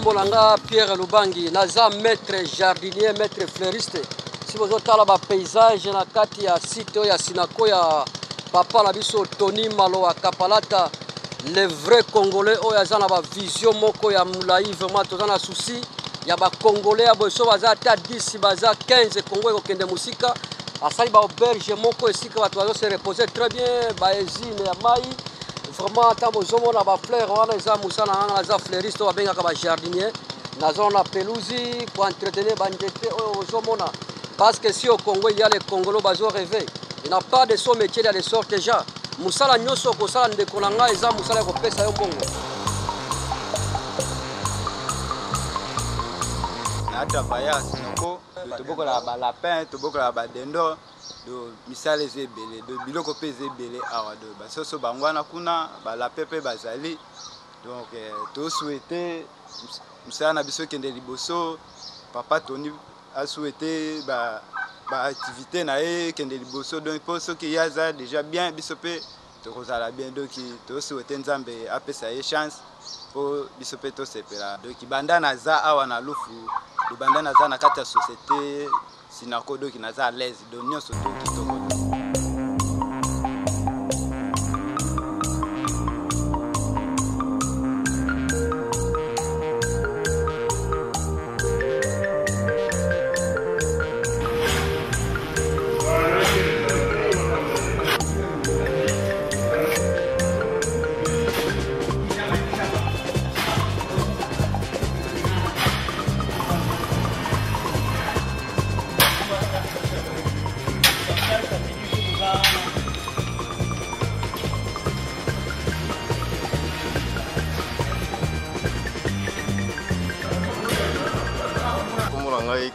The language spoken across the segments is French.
Kombolanga Pierre Lubangi, naza maître jardinier, maître fleuriste. Si vous avez un paysage na kati ya site ya Sinako ya papa na biso Tony Malo à Kapalata, les vrais Congolais oyaza na ba vision moko ya mulai vraiment tozana souci ya ba Congolais ya boso baza ta 10 baza 15 Congolais ko kende musika asali ba auberge moko esika bato bazo se reposer très bien ba ezine ya mai vraiment ta bozomo na ba fleur wana eza musana nga za fleuriste ba benga ka ba jardinier na zona pelousi pour entretenir ba ndete oyo bozomona. Parce que si au Congo, il y a les Congolais qui ont rêvé. Il n'y a pas de son métier dans les sortes déjà. Moussala Nyoso, Kosala Ndekolanga, et ça, Moussala Kopesa au Congo. Atabaya, Sinoko, Toboko la lapin, Toboko la dendo, de Misale Zebele, de Biloko Zebele, de Basoso Bangwana Kuna, la Pepe Bazali. Donc, tout souhaité, Moussala Nabiso Kende Liboso, Papa Tony a souhaité activité nae kende liboso donc pour ceux qui y a déjà bien bisopé to kozala bien donc to souhaiter nzambe apesa ye chance pour bisopé to sepela donc banda na za awa na lufu banda na za na kati ya société Sinako donc na za à l'aise donc nyonso to kitoko.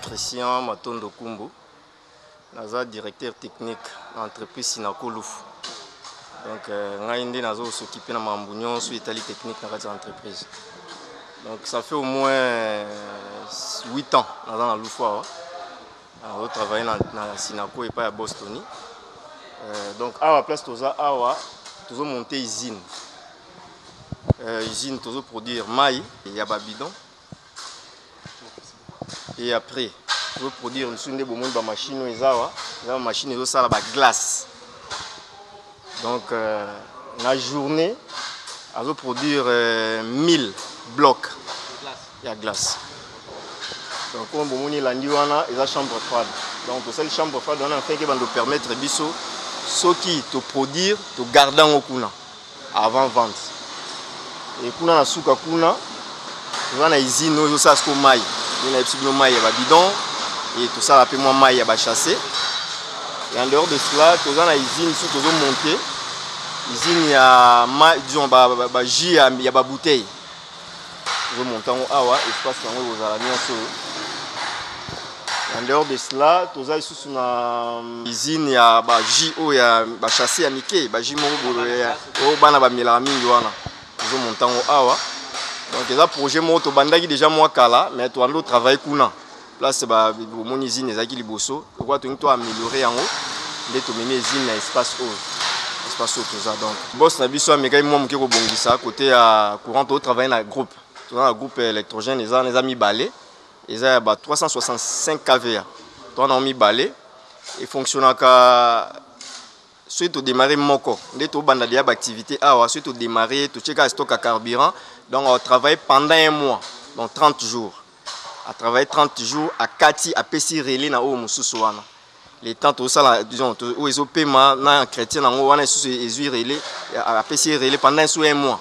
Christian Matondo Kumbu, naza directeur technique de l'entreprise Sinako Lufu. Donc, je suis s'occuper de ma sur l'Italie technique dans l'entreprise. Donc, ça fait au moins 8 ans dans la Lufu. Je travaille dans Sinako et pas à Boston. Donc, à la place, nous avons monté une usine. Usine, nous produire maïs, il y a bidon. Et après, pour produire une machine, une machine qui a la glace. Donc, la journée, on va produire 1000 blocs de glace. Donc, on a une chambre froide. Donc, cette chambre froide, on a fait qui va nous permettre de ce qui te produire, de garder en okuna avant vente. Et pour la souka kuna, on a une usine où ça se maille. Il y a un bidon et tout ça, après moi, il y a chassé. Et en dehors de cela, il y a une usine qui est montée. L'usine, il y a il y a des bouteilles. Vous montez en haut, espace où vous allez. En dehors de cela, il y a une usine, il y a des chassé, il y a des bouteilles. Il y a des vous montez en haut. Donc, il y a un projet qui est déjà kala, mais tu as travaillé kuna. Place mon usine est qui liboso. Pourquoi tu as amélioré en haut? Tu as mis usine espace haut. Espace haut tout ça. Donc, boss na biso ameka moi mke ko bongisa côté à courant tu travaille dans groupe. Tu as un groupe électrogène les amis balé. Ils ont 365 kVA. Tu as mis balé et fonctionne ka suite au démarrer moko. Dès tu banda dia activité suite au démarrer tu checker stock à carburant. Donc on travaille pendant un mois, donc 30 jours. À travailler 30 jours à Kati, à Pessi Relé, na Omususuana. Les temps tout ça, disons, où ils ont paiement, na chrétien, na Owana, ils ont relé, à Pessi Relé pendant un mois.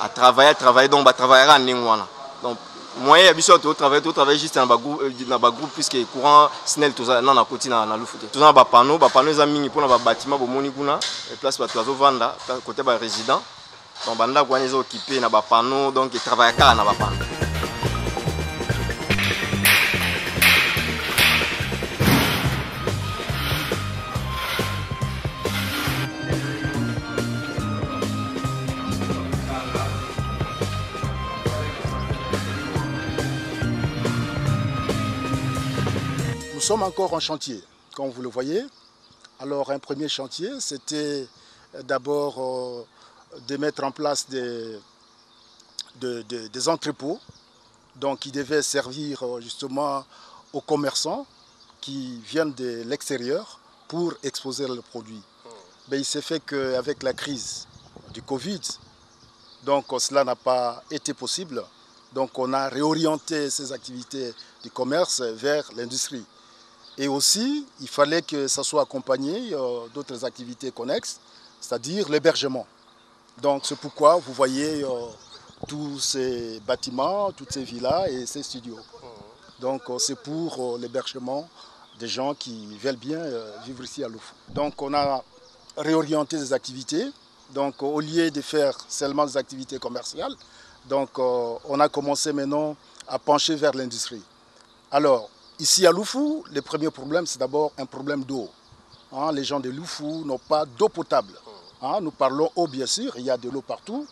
À travailler, donc, à travailler en Ningwana. Donc, moi, je suis travailler juste dans le groupe, puisque le courant, Snell, tout ça, non, à côté, dans le foot. Tout ça, les panneaux, les amis, pour les bâtiments, les monikuna, les places, les vendre, côté des résidents. Donc, banda kwa nizo occupé na ba panneau donc il travaille ka na ba panneau. Nous sommes encore en chantier, comme vous le voyez. Alors, un premier chantier, c'était d'abord de mettre en place des entrepôts donc qui devait servir justement aux commerçants qui viennent de l'extérieur pour exposer leurs produits. Mais il s'est fait qu'avec la crise du Covid, donc cela n'a pas été possible. Donc on a réorienté ces activités du commerce vers l'industrie. Et aussi, il fallait que ça soit accompagné d'autres activités connexes, c'est-à-dire l'hébergement. Donc c'est pourquoi vous voyez tous ces bâtiments, toutes ces villas et ces studios. Donc c'est pour l'hébergement des gens qui veulent bien vivre ici à Loufou. Donc on a réorienté les activités. Donc au lieu de faire seulement des activités commerciales, donc on a commencé maintenant à pencher vers l'industrie. Alors ici à Loufou, le premier problème c'est d'abord un problème d'eau. Les gens de Loufou n'ont pas d'eau potable. Nous parlons eau bien sûr, il y a de l'eau partout,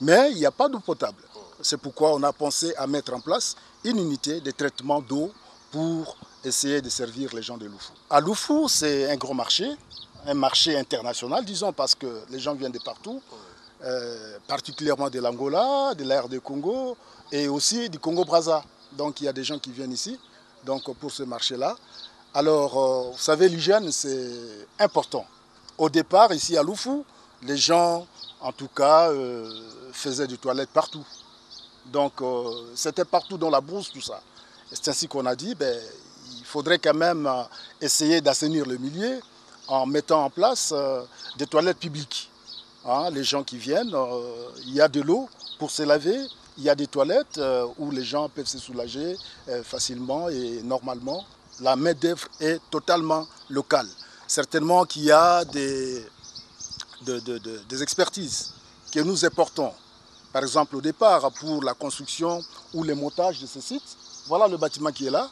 mais il n'y a pas d'eau potable. C'est pourquoi on a pensé à mettre en place une unité de traitement d'eau pour essayer de servir les gens de Loufou. À Loufou, c'est un gros marché, un marché international, disons, parce que les gens viennent de partout, particulièrement de l'Angola, de la RD Congo et aussi du Congo-Brazza. Donc il y a des gens qui viennent ici donc, pour ce marché-là. Alors, vous savez, l'hygiène, c'est important. Au départ, ici à Loufou, les gens, en tout cas, faisaient des toilettes partout. Donc, c'était partout dans la brousse, tout ça. C'est ainsi qu'on a dit, il faudrait quand même essayer d'assainir le milieu en mettant en place des toilettes publiques. Les gens qui viennent, il y a de l'eau pour se laver, il y a des toilettes où les gens peuvent se soulager facilement et normalement. La main-d'œuvre est totalement locale. Certainement qu'il y a des expertises que nous apportons. Par exemple, au départ, pour la construction ou le montage de ce site, voilà le bâtiment qui est là,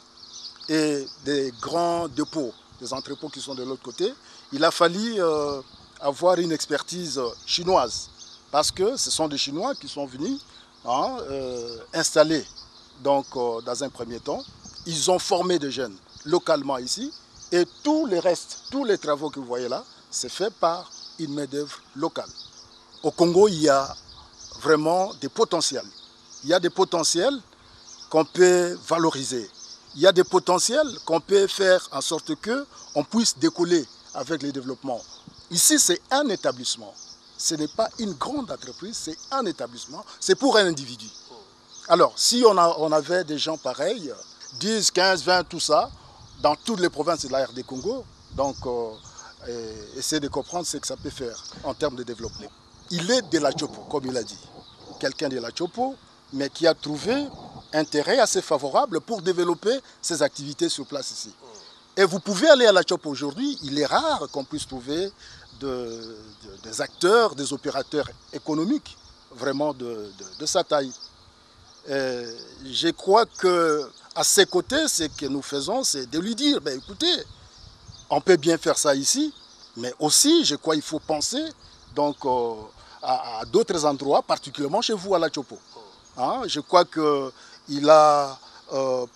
et des grands dépôts, des entrepôts qui sont de l'autre côté. Il a fallu avoir une expertise chinoise, parce que ce sont des Chinois qui sont venus installer donc, dans un premier temps. Ils ont formé des jeunes localement ici, et tout le reste, tous les travaux que vous voyez là, c'est fait par une main-d'œuvre locale. Au Congo, il y a vraiment des potentiels. Il y a des potentiels qu'on peut valoriser. Il y a des potentiels qu'on peut faire en sorte qu'on puisse décoller avec les développements. Ici, c'est un établissement. Ce n'est pas une grande entreprise, c'est un établissement. C'est pour un individu. Alors, si on avait des gens pareils, 10, 15, 20, tout ça, dans toutes les provinces de la RD Congo, donc essayer de comprendre ce que ça peut faire en termes de développement. Il est de la Chopo, comme il a dit. Quelqu'un de la Chopo, mais qui a trouvé intérêt assez favorable pour développer ses activités sur place ici. Et vous pouvez aller à la Chopo aujourd'hui, il est rare qu'on puisse trouver des acteurs, des opérateurs économiques vraiment de sa taille. Je crois qu'à ses côtés, ce que nous faisons, c'est de lui dire, écoutez, on peut bien faire ça ici, mais aussi, je crois qu'il faut penser donc, à d'autres endroits, particulièrement chez vous à la Chopo. Je crois qu'il a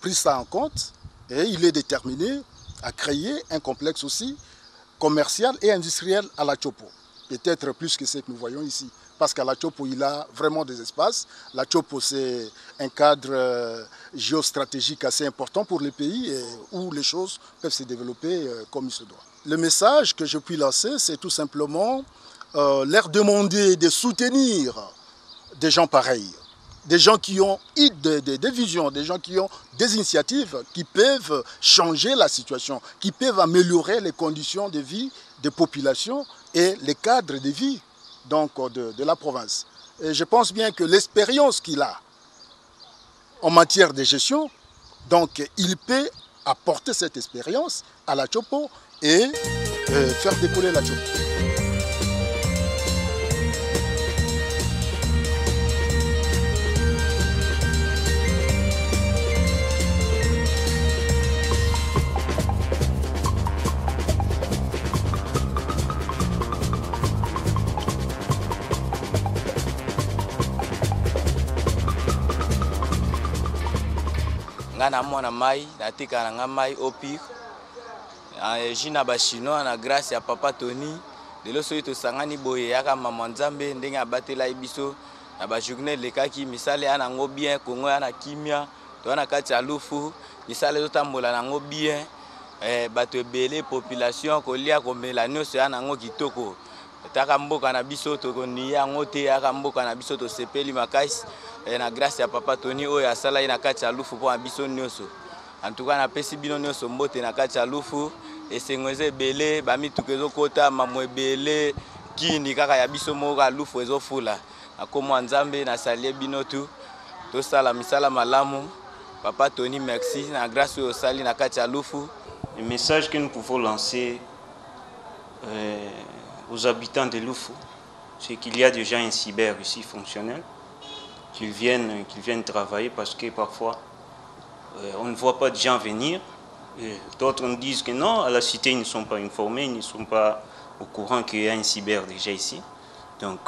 pris ça en compte et il est déterminé à créer un complexe aussi commercial et industriel à la Chopo. Peut-être plus que ce que nous voyons ici. Parce qu'à la Chopo, il a vraiment des espaces. La Chopo, c'est un cadre géostratégique assez important pour le pays et où les choses peuvent se développer comme il se doit. Le message que je puis lancer, c'est tout simplement leur demander de soutenir des gens pareils. Des gens qui ont des visions, des gens qui ont des initiatives qui peuvent changer la situation, qui peuvent améliorer les conditions de vie des populations et les cadres de vie donc, de la province. Et je pense bien que l'expérience qu'il a en matière de gestion, donc il peut apporter cette expérience à la Chopo et faire décoller la Chopo. Na mwana mai natika na mai au pire jina ba chinois na grâce ya papa Tony lelo soyi to sangani boye yaka mama nzambe ndenge abatela biso na ba journée lekaki misale ana ngo bien Congo ana kimia toza na kati ya lufu misala ezotambola nango bien bato ebele population kolia komela nyonso ya nango kitoko taka mboka na biso tokoni yango te aka mboka na biso tosepeli makasi na grâce ya papa Tony oyo asala ye na kati ya lufu mpo na biso nyonso. En tout cas napesi bino nyonso mbote na kati ya lufu esengo eza ebele bamituka ezokota mamo ebele kini kaka ya biso moko ya lufu ezofula nakomwa nzambe nasalie bino tu tosala misala malamu papa Tony merci na grâce oyo osali na kati ya lufu. Le message que nous pouvons lancer aux habitants de Lufu, c'est qu'il y a déjà un cyber ici fonctionnel, qu'ils viennent travailler parce que parfois on ne voit pas de gens venir. D'autres nous disent que non, à la cité ils ne sont pas informés, ils ne sont pas au courant qu'il y a un cyber déjà ici. Donc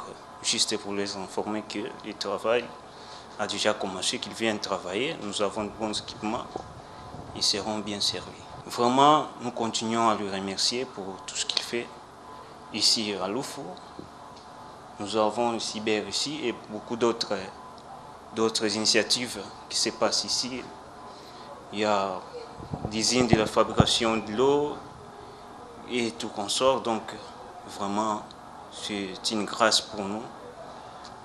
juste pour les informer que le travail a déjà commencé, qu'ils viennent travailler, nous avons de bons équipements, ils seront bien servis. Vraiment, nous continuons à le remercier pour tout ce qu'il fait ici à Lufu. Nous avons le cyber ici et beaucoup d'autres initiatives qui se passent ici. Il y a des usines de la fabrication de l'eau et tout consort. Donc, vraiment, c'est une grâce pour nous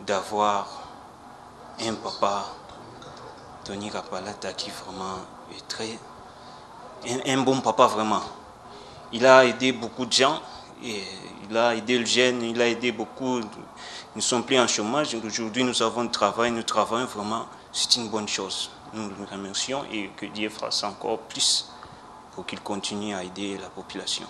d'avoir un papa, Tony Kapalata, qui vraiment est très... Un bon papa vraiment. Il a aidé beaucoup de gens, et il a aidé le jeune, il a aidé beaucoup. Nous ne sommes plus en chômage. Aujourd'hui, nous avons du travail, nous travaillons vraiment. C'est une bonne chose. Nous le remercions et que Dieu fasse encore plus pour qu'il continue à aider la population.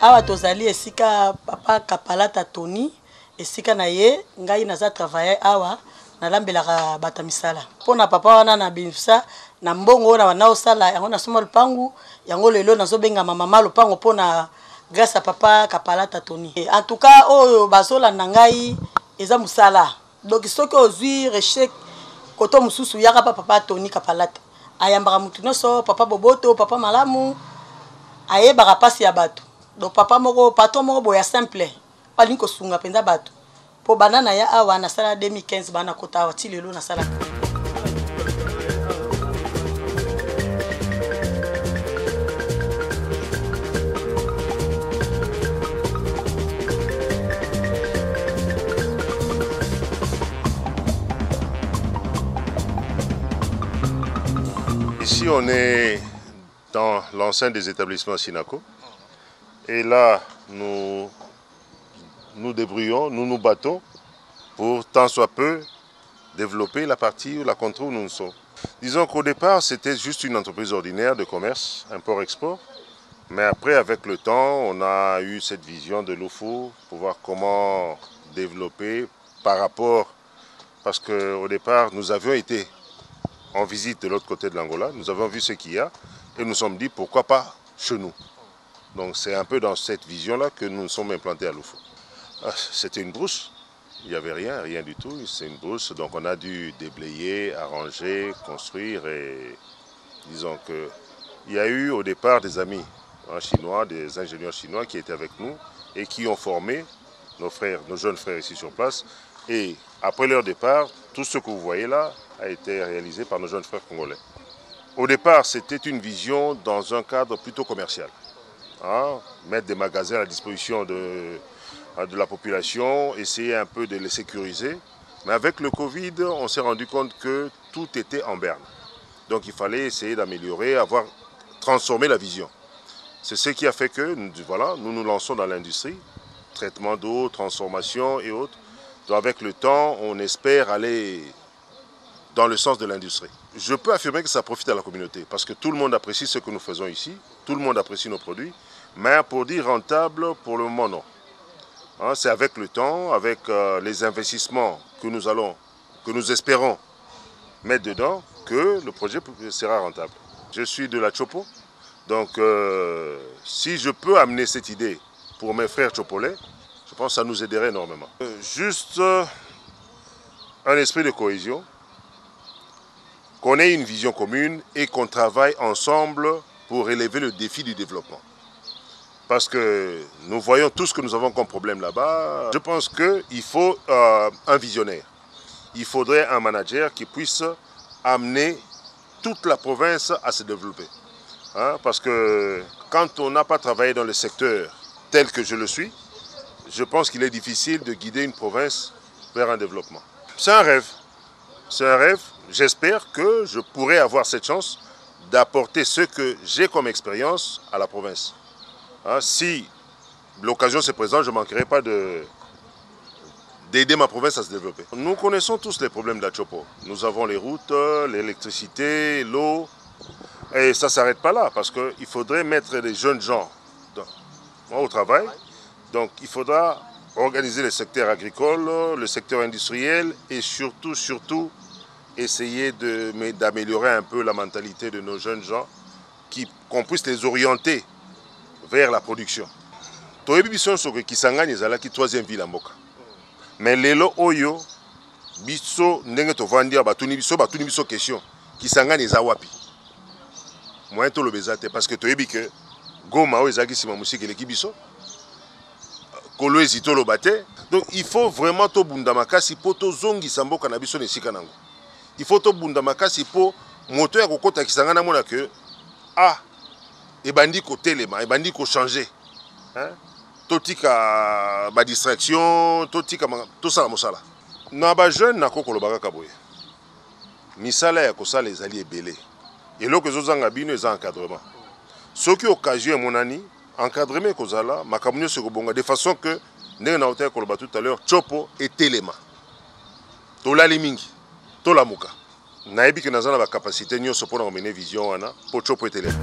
Awa tozali esika papa Kapalata Tony esika na ye ngai naza travailler awa nalambelaka bata misala pona papa wana na bimsa na mbongo na wana osala yango na soma lupangu yango lelo nazobenga mama lupango pona grâce à papa Kapalata Tony. En tout cas oyo bazola na ngai eza musala donc soki ozwi rechec koto mususu yaka papa Tony Kapalata ayambaka mutu nyonso papa Boboto papa Malamu ayebaka pasi ya bato. Donc papa moko patron moko boya simple palingi kosunga penza bato po banana ya awa na sala 2015 bana kota awa ti lelo na sala. Ici on est dans l'enceinte des établissements Sinaco. Et là, nous nous débrouillons, nous nous battons pour tant soit peu développer la partie ou la contrée où nous sommes. Disons qu'au départ, c'était juste une entreprise ordinaire de commerce, import-export. Mais après, avec le temps, on a eu cette vision de Lufu pour voir comment développer par rapport... Parce qu'au départ, nous avions été en visite de l'autre côté de l'Angola, nous avons vu ce qu'il y a et nous nous sommes dit pourquoi pas chez nous. Donc c'est un peu dans cette vision-là que nous nous sommes implantés à Lufu. C'était une brousse, il n'y avait rien du tout, c'est une brousse. Donc on a dû déblayer, arranger, construire et disons qu'il y a eu au départ des amis chinois, des ingénieurs chinois qui étaient avec nous et qui ont formé nos frères, nos jeunes frères ici sur place. Et après leur départ, tout ce que vous voyez là a été réalisé par nos jeunes frères congolais. Au départ, c'était une vision dans un cadre plutôt commercial. Mettre des magasins à la disposition de la population, essayer un peu de les sécuriser. Mais avec le Covid, on s'est rendu compte que tout était en berne. Donc il fallait essayer d'améliorer, transformer la vision. C'est ce qui a fait que voilà, nous nous lançons dans l'industrie, traitement d'eau, transformation et autres. Donc avec le temps, on espère aller dans le sens de l'industrie. Je peux affirmer que ça profite à la communauté parce que tout le monde apprécie ce que nous faisons ici, tout le monde apprécie nos produits, mais pour dire rentable, pour le moment non. Hein, c'est avec le temps, avec les investissements que nous espérons mettre dedans, que le projet sera rentable. Je suis de la Chopo, donc si je peux amener cette idée pour mes frères chopolais, je pense que ça nous aiderait énormément. Juste un esprit de cohésion, qu'on ait une vision commune et qu'on travaille ensemble pour relever le défi du développement. Parce que nous voyons tout ce que nous avons comme problème là-bas. Je pense qu'il faut un visionnaire. Il faudrait un manager qui puisse amener toute la province à se développer. Hein? Parce que quand on n'a pas travaillé dans le secteur tel que je le suis, je pense qu'il est difficile de guider une province vers un développement. C'est un rêve. C'est un rêve. J'espère que je pourrai avoir cette chance d'apporter ce que j'ai comme expérience à la province. Hein, si l'occasion se présente, je ne manquerai pas d'aider ma province à se développer. Nous connaissons tous les problèmes de la Chopo. Nous avons les routes, l'électricité, l'eau. Et ça ne s'arrête pas là, parce qu'il faudrait mettre les jeunes gens au travail. Donc il faudra organiser le secteur agricole, le secteur industriel et surtout essayer d'améliorer un peu la mentalité de nos jeunes gens, qu'on puisse les orienter vers la production. Toyebi biso soki Kisangani ezalaki troisième ville à Mboka. Mais lelo oyo biso ndenge tovandi batuni biso question Kisangani eza wapi? Moyen to lobeza te parce que toyebi que Goma oyo ezalaki sima musiki eleki biso. Kolo ezito lobate. Donc il faut vraiment to bunda makasi po to zongisa mboka na biso nesika nango. Il faut to bunda makasi po moto ya kokota Kisangani mona que ebandi ko telema, ebandi ko changer. Hein? Totika ba distraction, totika to sala mosala. Na ba jeune na kokolo baka boye. Misala ya kosala ezali ebele. Et loko zozanga bino eza encadrement. Soki occasion monani encadrement kozala makamnyo se kobonga de façon que ndenge na hôtel koloba tout à l'heure Chopo et telema. Tolali mingi, tolamuka. Nayebi que nazana ba capacité nyonso pona mener vision wana po Chopo et telema.